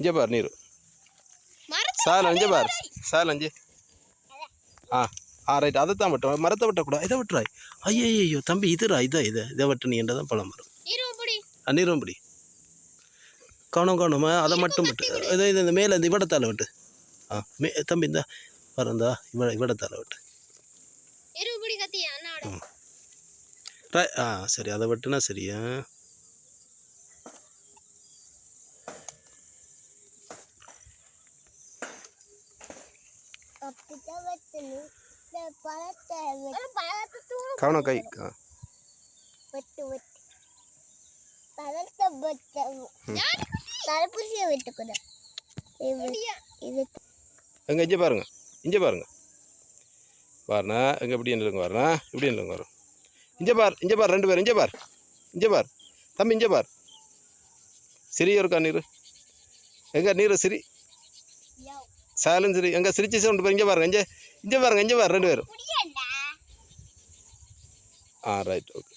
இங்கே பார் நீர் சால் அஞ்சு பார் சால் அஞ்சு ரைட் அதை தான் வெட்டுறோம் மரத்தை வெட்டக்கூடாது இதை வெட்டுறாய் ஐயோ தம்பி இதுரா இதை வெட்டு நீ என்றதான் பழம் வரும் நீரும் பிடி கவனமா அதை மட்டும் விட்டு இந்த மேலே இந்த இவடத்தால் விட்டு தம்பி இந்த வரந்தா இவடத்தால் விட்டு சரி அதை விட்டுனா சரியா கவனம் கை எங்க இங்கே பாருங்க பாருண்ணா எங்க இப்படி இல்லைங்க வரண்ணா இப்படி இல்லைங்க வரும் இங்கே பார் 2 பேர் இங்கே பார் தம்பி இங்கே பார் சிறிய இருக்கா நீர் எங்க நீர் சிரி சாலும் சரி எங்க சிரிச்சு சவுண்டு பாரு இங்கே பாருங்க 2 பேரும் ரைட் ஓகே